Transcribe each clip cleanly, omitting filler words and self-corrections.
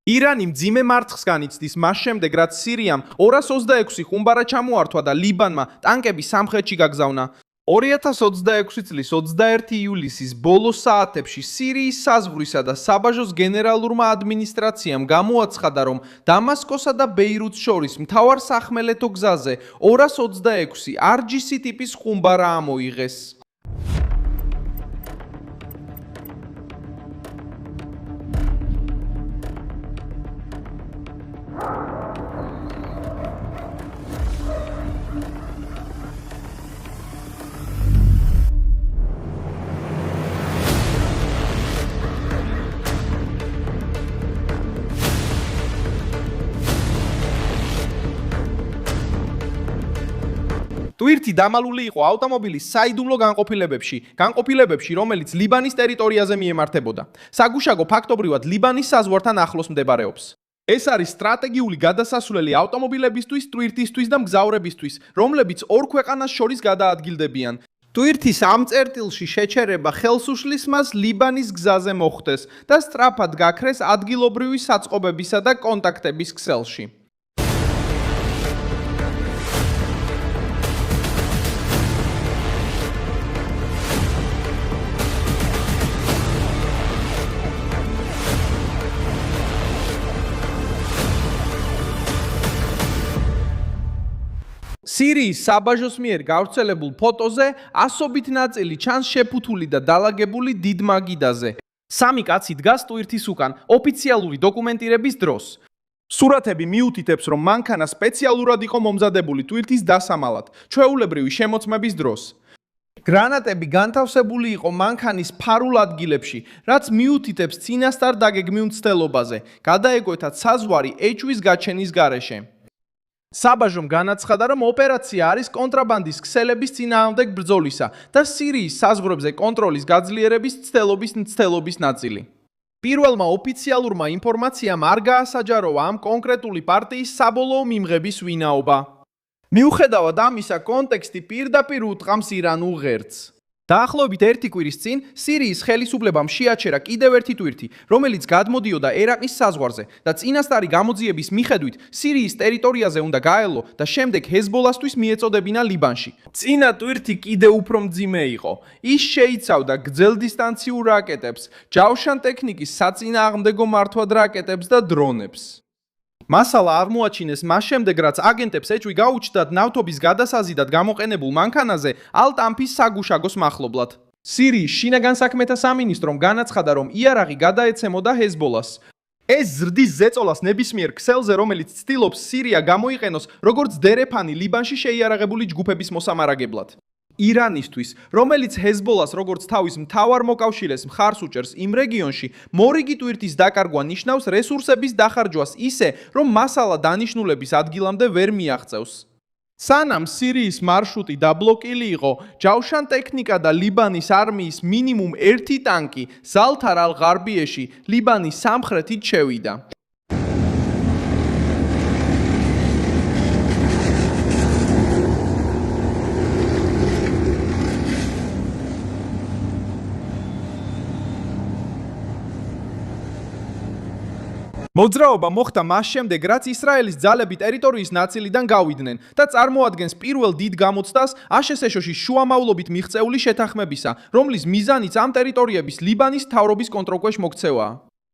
ირანი მძიმე მარცხს განიცდის მას შემდეგ, რაც სირიამ 226 ხუმბარა ჩამოართვა და ლიბანმა ტანკები სამხრეთში გაგზავნა. 2026 წლის 21 ივლისის ბოლო საათებში სირიის საზღვრისა და საბაჟოს გენერალურმა ადმინისტრაციამ გამოაცხადა, რომ დამასკოსა და ბეირუთს შორის მთავარ სახმელეთო გზაზე 226 RGC ტიპის ხუმბარა ამოიღეს. ტვირთი დამალული იყო ავტომობილის საიდუმლო განყოფილებებში, რომელიც ლიბანის ტერიტორიაზე მიემართებოდა. საგუშაგო ფაქტობრივად ლიბანის საზღვართან ახლოს მდებარეობს. ეს არის სტრატეგიული გადასასვლელი ავტომობილებისთვის, ტვირთისთვის და მგზავრებისთვის, რომლებიც ორ ქვეყანას შორის გადაადგილდებიან. ტვირთის ამ წერტილში შეჩერება ხელს უშლის მას ლიბანის გზაზე მოხვდეს და სწრაფად გაქრეს ადგილობრივი საწყობებისა და კონტაქტების ქსელში. სირიის საბაჟოს მიერ გავრცელებულ ფოტოზე ასობით ნაწილი ჩანს შეფუთული და დალაგებული დიდ მაგიდაზე. სამი კაცი დგას ტვირთის უკან ოფიციალური დოკუმენტირების დროს. სურათები მიუთითებს, რომ მანქანა სპეციალურად იყო მომზადებული ტვირთის დასამალად, ჩვეულებრივი შემოწმების დროს. გრანატები განთავსებული იყო მანქანის ფარულ ადგილებში, რაც მიუთითებს წინასწარ დაგეგმილ მცდელობაზე, გადაეკვეთათ საზღვარი ეჭვის გაჩენის გარეშე. საბაჟომ განაცხადა, რომ ოპერაცია არის კონტრაბანდის ქსელების წინააღმდეგ ბრძოლისა და სირიის საზღვრებზე კონტროლის გაძლიერების მცდელობის ნაწილი. პირველმა ოფიციალურმა ინფორმაციამ არ გაასაჯაროვა ამ კონკრეტული პარტიის საბოლოო მიმღების ვინაობა. მიუხედავად ამისა, კონტექსტი პირდაპირ უტყამს ირანულ ღერწს. დაახლოებით ერთი კვირის წინ სირიის ხელისუფლებამ შეაჩერა კიდევ ერთი ტვირთი, რომელიც გადმოდიოდა ერაყის საზღვარზე და წინასწარი გამოძიების მიხედვით სირიის ტერიტორიაზე უნდა გაელო და შემდეგ ჰეზბოლასთვის მიეწოდებინა ლიბანში. წინა ტვირთი კიდევ უფრო მძიმე იყო. ის შეიცავდა გრძელდისტანციურ რაკეტებს, ჯავშან ტექნიკის საწინააღმდეგო მართვად რაკეტებს და დრონებს. მასალა აღმოაჩინეს მას შემდეგ, რაც აგენტებს ეჭვი გაუჩნდათ ნავთობის გადასაზიდად გამოყენებულ მანქანაზე ალ-ტამფის საგუშაგოს მახლობლად. სირიის შინაგან საქმეთა სამინისტრომ განაცხადა, რომ იარაღი გადაეცემოდა ჰეზბოლას. ეს ზრდის ზეწოლას ნებისმიერ ქსელზე, რომელიც ცდილობს სირია გამოიყენოს როგორც დერეფანი ლიბანში შეიარაღებული ჯგუფების მოსამარაგებლად. ირანისთვის, რომელიც ჰეზბოლას როგორც თავის მთავარ მოკავშირეს მხარს უჭერს იმ რეგიონში, მორიგი ტვირთის დაკარგვა ნიშნავს რესურსების დახარჯვას ისე, რომ მასალა დანიშნულების ადგილამდე ვერ მიაღწევს. სანამ სირიის მარშრუტი დაბლოკილი იყო, ჯავშან ტექნიკა და ლიბანის არმიის მინიმუმ ერთი ტანკი ზალთარ ალ-ღარბიეში, ლიბანის სამხრეთით შევიდა. მოძრაობა მოხდა მას შემდეგ, რაც ისრაელის ძალები ტერიტორიის ნაწილიდან გავიდნენ და წარმოადგენს პირველ დიდ გამოცდას აშშ-ში შუამავლობით მიღწეული შეთანხმებისა, რომლის მიზანიც ამ ტერიტორიების ლიბანის მთავრობის კონტროლქვეშ მოქცევაა.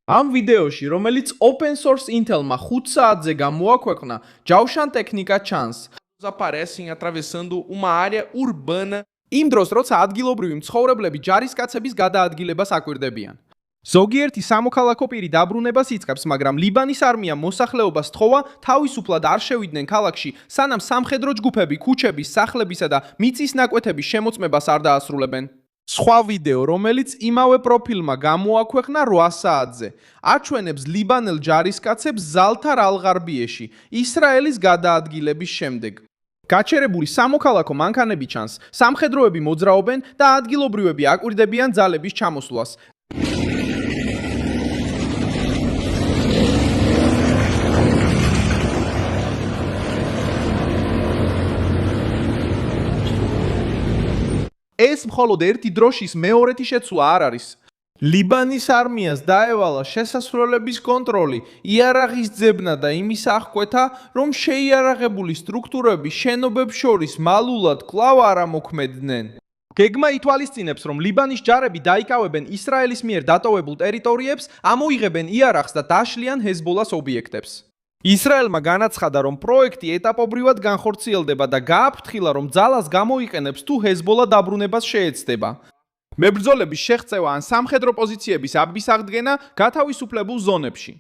ამ ვიდეოში, რომელიც open source Intelმა 5 საათზე გამოაქვეყნა, ჯავშან ტექნიკა ჩანს. Aparecem atravessando uma área urbana. იმ დროს, როცა ადგილობრივი მცხოვრებლები ჯარისკაცების გადაადგილებას აკვირდებიან. ზოგიერთი სამოქალაქო პირი დაბრუნებას იწყებს, მაგრამ ლიბანის არმიამ მოსახლეობას თხოვა თავისუფლად არ შევიდნენ ქალაქში, სანამ სამხედრო ჯგუფები ქუჩების, სახლებისა და მიწის ნაკვეთების შემოწმებას არ დაასრულებენ. სხვა ვიდეო, რომელიც იმავე პროფილმა გამოაქვეყნა 8 საათზე, აჩვენებს ლიბანელ ჯარისკაცებს ზალთარ ალ-ღარბიეში, ისრაელის გადაადგილების შემდეგ. გაჩერებული სამოქალაქო მანქანები ჩანს, სამხედროები მოძრაობენ და ადგილობრივები აკვირდებიან ძალების ჩამოსვლას. ეს მხოლოდ ერთი დროშის მეორეთი შეცვლა არ არის. ლიბანის არმიას დაევალა შესასვლელების კონტროლი, იარაღის ძებნა და იმის აღკვეთა, რომ შეიარაღებული სტრუქტურები შენობებს შორის მალულად კვლავ არ ამოქმედდნენ. გეგმა ითვალისწინებს, რომ ლიბანის ჯარები დაიკავებენ ისრაელის მიერ დატოვებულ ტერიტორიებს, ამოიღებენ იარაღს და დაშლიან ჰეზბოლას ობიექტებს. ისრაელმა განაცხადა, რომ პროექტი ეტაპობრივად განხორციელდება და გააფრთხილა, რომ ძალას გამოიყენებს თუ ჰეზბოლა დაბრუნებას შეეცდება. მებრძოლების შეღწევა ან სამხედრო პოზიციების აბის აღდგენა გათავისუფლებულ ზონებში.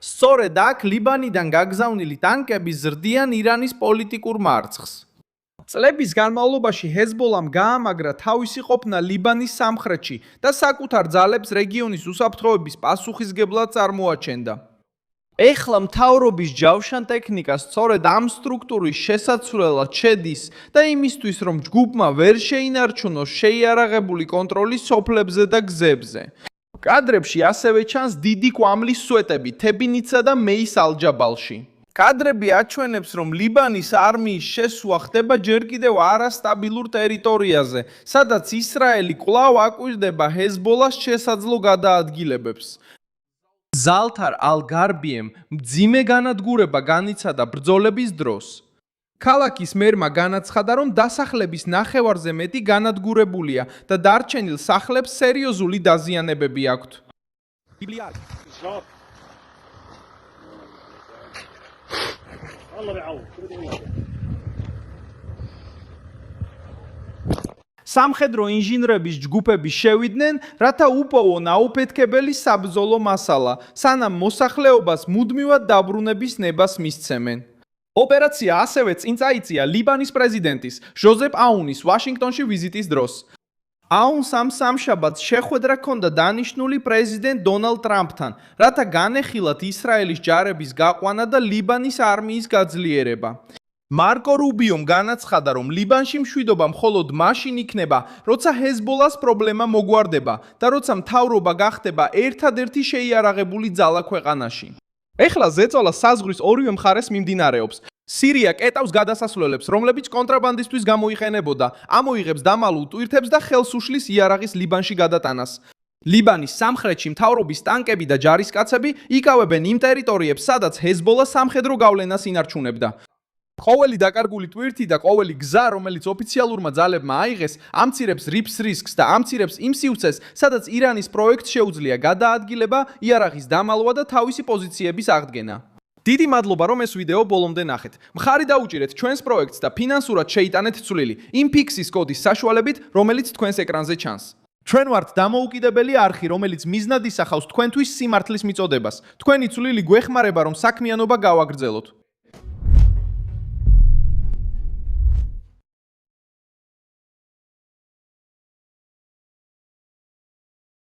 სწორედ აქ ლიბანიდან გაგზავნილი ტანკები ზრდიან ირანის პოლიტიკურ მარცხს. წლების განმავლობაში ჰეზბოლამ გაამაგრა თავისი ყოფნა ლიბანის სამხრეთში და საკუთარ ძალებს რეგიონის უსაფრთხოების პასუხისგებლად წარმოაჩენდა. ეხლა მთავრობის ჯავშან ტექნიკა სწორედ ამ სტრუქტურის შესაცვლელად შედის და იმისთვის, რომ ჯგუფმა ვერ შეინარჩუნოს შეიარაღებული კონტროლი სოფლებზე და გზებზე. კადრებში ასევე ჩანს დიდი კვამლის სვეტები თებინიცსა და მეის ალჯაბალში. კადრები აჩვენებს, რომ ლიბანის არმიის შესვლა ხდება ჯერ კიდევ არასტაბილურ ტერიტორიაზე, სადაც ისრაელი კვლავ აკვირდება ჰეზბოლას შესაძლო გადაადგილებებს. ზალთარ ალ-გარბიემ მძიმე განადგურება განიცადა ბრძოლების დროს. ქალაქის მერმა განაცხადა, რომ დასახლების ნახევარზე მეტი განადგურებულია და დარჩენილ სახლებს სერიოზული დაზიანებები აქვთ. სამხედრო ინჟინრების ჯგუფები შევიდნენ, რათა უპოვონ აუფეთქებელი საბრძოლო მასალა, სანამ მოსახლეობას მუდმივად დაბრუნების ნებას მისცემენ. ოპერაცია ასევე წინ წაიწია ლიბანის პრეზიდენტის ჟოზეფ აუნის ვაშინგტონში ვიზიტის დროს. აუნს ამ სამშაბათს შეხვედრა ჰქონდა დანიშნული პრეზიდენტ დონალდ ტრამპთან, რათა განეხილათ ისრაელის ჯარების გაყვანა და ლიბანის არმიის გაძლიერება. მარკო რუბიომ განაცხადა, რომ ლიბანში მშვიდობა მხოლოდ მაშინ იქნება, როცა ჰეზბოლას პრობლემა მოგვარდება და როცა მთავრობა გახდება ერთადერთი შეიარაღებული ძალა ქვეყანაში. ეხლა ზეწოლა საზღვრის ორივე მხარეს მიმდინარეობს. სირია კეტავს გადასასვლელებს, რომლებიც კონტრაბანდისტვის გამოიყენებოდა, ამოიღებს დამალულ ტვირთებს და ხელს უშლის იარაღის ლიბანში გადატანას. ლიბანის სამხრეთში მთავრობის ტანკები და ჯარისკაცები იკავებენ იმ ტერიტორიებს, სადაც ჰეზბოლა სამხედრო გავლენას ინარჩუნებდა. ყოველი დაკარგული ტვირთი და ყოველი გზა, რომელიც ოფიციალურმა ძალებმა აიღეს, ამცირებს რიფს რისკს და ამცირებს იმ სივრცეს, სადაც ირანის პროექტს შეუძლია გადაადგილება, იარაღის დამალვა და თავისი პოზიციების აღდგენა. დიდი მადლობა, რომ ეს ვიდეო ბოლომდე ნახეთ. მხარი დაუჭირეთ ჩვენს პროექტს და ფინანსურად შეიტანეთ წვლილი იმ ფიქსის კოდის საშუალებით, რომელიც თქვენს ეკრანზე ჩანს. ჩვენ ვართ დამოუკიდებელი არხი, რომელიც მიზნად ისახავს თქვენთვის სიმართლის მიწოდებას. თქვენი წვლილი გვეხმარება, რომ საქმიანობა გავაგრძელოთ.